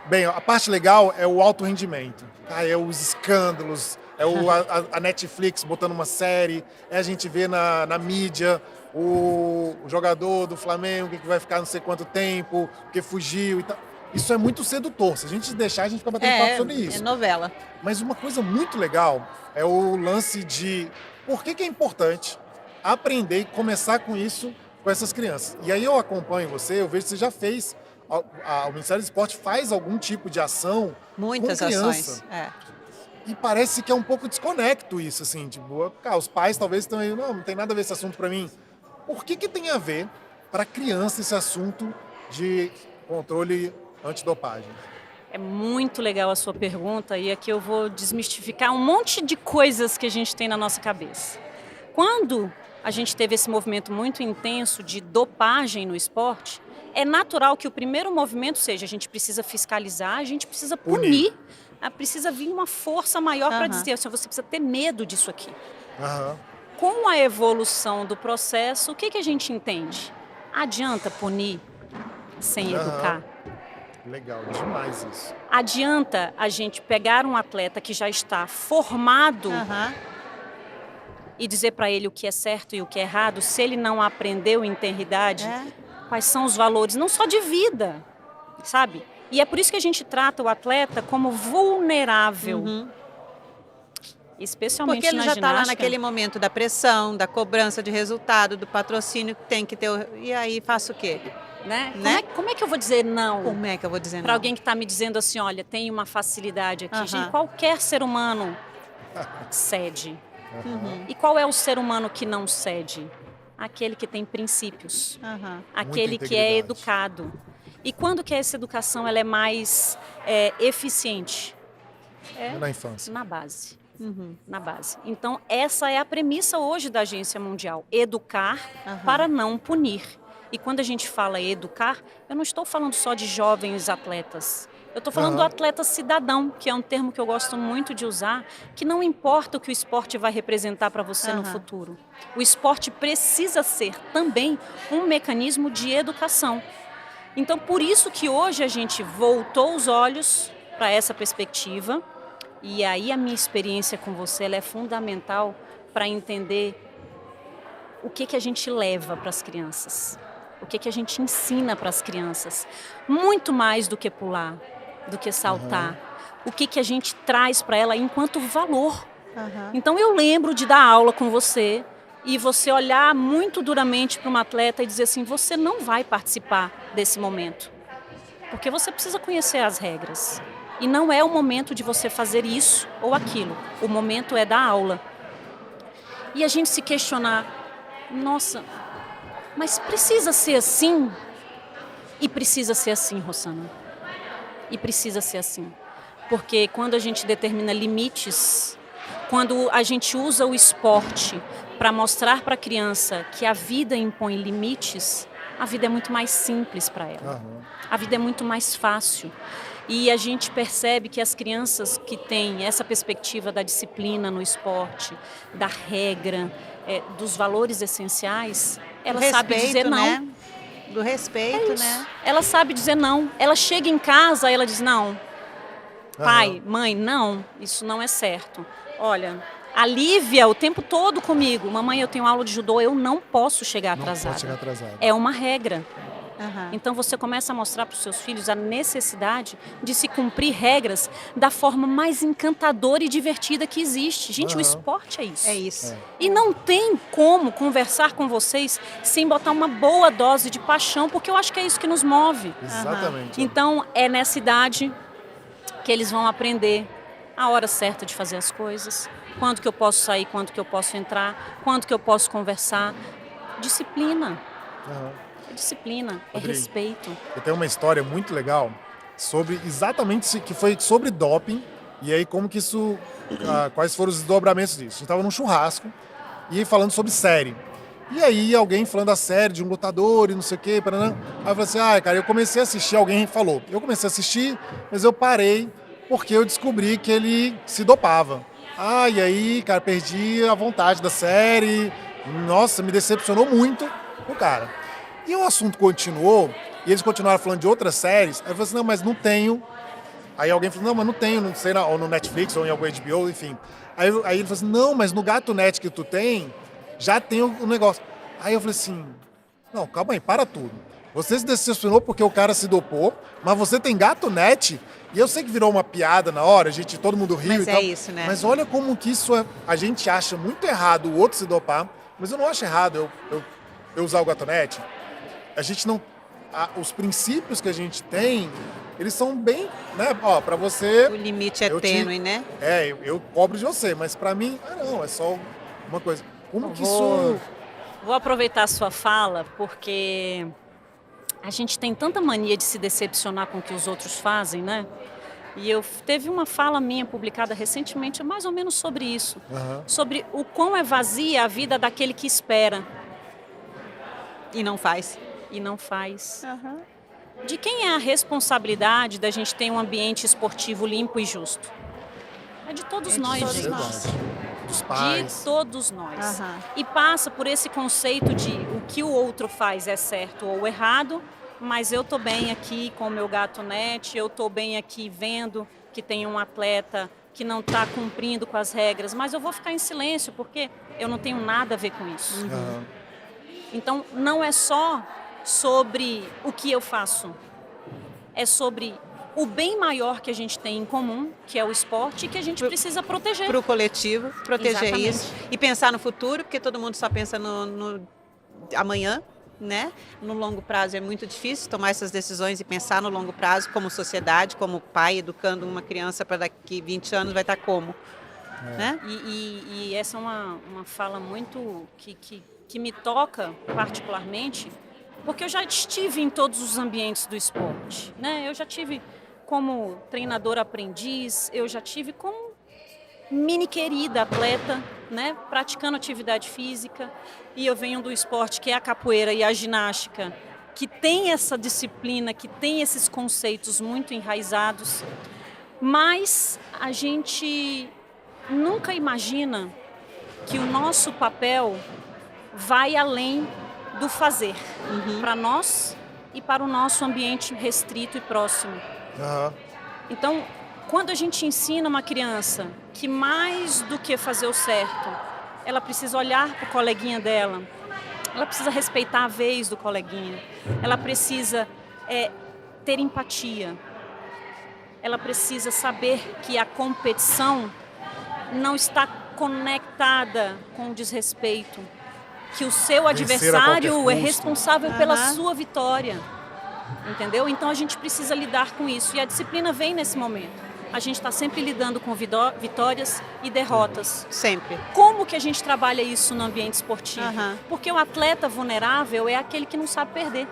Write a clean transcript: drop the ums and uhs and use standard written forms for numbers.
Bem, a parte legal é o alto rendimento. É os escândalos, a Netflix botando uma série, a gente vê na mídia o jogador do Flamengo que vai ficar não sei quanto tempo, porque fugiu e tal. Isso é muito sedutor. Se a gente deixar, a gente fica batendo papo sobre É isso. novela. Mas uma coisa muito legal é o lance de por que é importante aprender e começar com isso com essas crianças. E aí eu acompanho você, eu vejo que você já fez, o Ministério do Esporte faz algum tipo de ação Muitas com criança. ações. E parece que é um pouco desconecto isso, assim, tipo, os pais talvez estão aí, não tem nada a ver esse assunto para mim. Por que tem a ver para criança esse assunto de controle antidopagem? É muito legal a sua pergunta e aqui eu vou desmistificar um monte de coisas que a gente tem na nossa cabeça. Quando a gente teve esse movimento muito intenso de dopagem no esporte, é natural que o primeiro movimento seja a gente precisa fiscalizar, a gente precisa punir, precisa vir uma força maior para dizer assim, você precisa ter medo disso aqui. Com a evolução do processo, o que a gente entende? Adianta punir sem educar? Legal, demais isso. Adianta a gente pegar um atleta que já está formado e dizer para ele o que é certo e o que é errado, se ele não aprendeu em tenridade, quais são os valores, não só de vida, sabe? E é por isso que a gente trata o atleta como vulnerável. Especialmente porque ele na já está lá ginástica. naquele momento da pressão, da cobrança de resultado, do patrocínio que tem que ter. E aí faço o quê? Né? Como é que eu vou dizer não? Como é que eu vou dizer não? Para alguém que está me dizendo assim, olha, tem uma facilidade aqui. Gente, qualquer ser humano cede. E qual é o ser humano que não cede? Aquele que tem princípios. Aquele que é educado. E quando que essa educação ela é mais eficiente? Na infância. Na base. Na base. Então, essa é a premissa hoje da Agência Mundial. Educar para não punir. E quando a gente fala educar, eu não estou falando só de jovens atletas. Eu estou falando do atleta cidadão, que é um termo que eu gosto muito de usar, que não importa o que o esporte vai representar para você no futuro. O esporte precisa ser também um mecanismo de educação. Então, por isso que hoje a gente voltou os olhos para essa perspectiva. E aí a minha experiência com você ela é fundamental para entender o que a gente leva para as crianças. O que a gente ensina para as crianças. Muito mais do que pular, do que saltar. O que a gente traz para ela enquanto valor. Então eu lembro de dar aula com você e você olhar muito duramente para uma atleta e dizer assim, você não vai participar desse momento. Porque você precisa conhecer as regras. E não é o momento de você fazer isso ou aquilo. O momento é da aula. E a gente se questionar, nossa, mas precisa ser assim? E precisa ser assim, Rossana. E precisa ser assim. Porque quando a gente determina limites, quando a gente usa o esporte para mostrar para a criança que a vida impõe limites, a vida é muito mais simples para ela. A vida é muito mais fácil. E a gente percebe que as crianças que têm essa perspectiva da disciplina no esporte, da regra, dos valores essenciais, ela sabe dizer não. Né? Do respeito, né? Ela sabe dizer não. Ela chega em casa e ela diz não. Pai, mãe, não, isso não é certo. Olha, a Lívia o tempo todo comigo. Mamãe, eu tenho aula de judô, eu não posso chegar atrasada. Não pode chegar atrasada. É uma regra. Então você começa a mostrar para os seus filhos a necessidade de se cumprir regras da forma mais encantadora e divertida que existe. Gente, o esporte é isso. É isso. E não tem como conversar com vocês sem botar uma boa dose de paixão, porque eu acho que é isso que nos move. Exatamente. Então é nessa idade que eles vão aprender a hora certa de fazer as coisas, quando que eu posso sair, quando que eu posso entrar, quando que eu posso conversar. Disciplina. Disciplina, é respeito. Eu tenho uma história muito legal sobre exatamente que foi sobre doping e aí como que isso, quais foram os desdobramentos disso. A gente estava num churrasco e aí falando sobre série. E aí alguém falando da série de um lutador e não sei o quê, aí eu falei assim, cara, eu comecei a assistir, alguém falou, eu comecei a assistir, mas eu parei porque eu descobri que ele se dopava. E aí, cara, perdi a vontade da série, nossa, me decepcionou muito o cara. E o assunto continuou, E eles continuaram falando de outras séries. Aí eu falei assim, não, mas não tenho. Aí alguém falou, não, mas não tenho, não sei, ou no Netflix, ou em algum HBO, enfim. Aí ele falou assim, não, mas no Gato.net que tu tem, já tem o negócio. Aí eu falei assim, não, calma aí, para tudo. Você se decepcionou porque o cara se dopou, mas você tem Gato.net, e eu sei que virou uma piada na hora, todo mundo riu mas e tal. Isso, né? Mas olha como que isso a gente acha muito errado o outro se dopar, mas eu não acho errado eu usar o Gato.net. A gente não... os princípios que a gente tem, eles são bem, né? Ó, pra você... O limite é tênue, né? Eu cobro de você, mas pra mim, não, é só uma coisa. Como que isso... Vou aproveitar a sua fala, porque a gente tem tanta mania de se decepcionar com o que os outros fazem, né? E teve uma fala minha publicada recentemente, mais ou menos sobre isso. Sobre o quão é vazia a vida daquele que espera. E não faz. E não faz. De quem é a responsabilidade da gente ter um ambiente esportivo limpo e justo? É de todos nós, gente. Dos pais. De todos nós. E passa por esse conceito de o que o outro faz é certo ou errado, mas eu tô bem aqui com o meu Gato.net, eu tô bem aqui vendo que tem um atleta que não está cumprindo com as regras, mas eu vou ficar em silêncio porque eu não tenho nada a ver com isso. Então, não é só sobre o que eu faço, é sobre o bem maior que a gente tem em comum, que é o esporte, e que a gente precisa proteger. Para o coletivo, proteger Exatamente. isso. E pensar no futuro, porque todo mundo só pensa no amanhã, né? No longo prazo é muito difícil tomar essas decisões e pensar no longo prazo como sociedade, como pai, educando uma criança para daqui 20 anos vai estar como. Né? E essa é uma fala muito que me toca particularmente, porque eu já estive em todos os ambientes do esporte, né? Eu já tive como treinador aprendiz, eu já tive como mini querida atleta, né? Praticando atividade física, e eu venho do esporte que é a capoeira e a ginástica, que tem essa disciplina, que tem esses conceitos muito enraizados, mas a gente nunca imagina que o nosso papel vai além do fazer, para nós e para o nosso ambiente restrito e próximo. Então, quando a gente ensina uma criança que mais do que fazer o certo, ela precisa olhar para o coleguinha dela, ela precisa respeitar a vez do coleguinha, ela precisa ter empatia, ela precisa saber que a competição não está conectada com o desrespeito, que o seu adversário é responsável pela sua vitória, entendeu? Então a gente precisa lidar com isso e a disciplina vem nesse momento. A gente está sempre lidando com vitórias e derrotas. Sempre. Como que a gente trabalha isso no ambiente esportivo? Porque o atleta vulnerável é aquele que não sabe perder.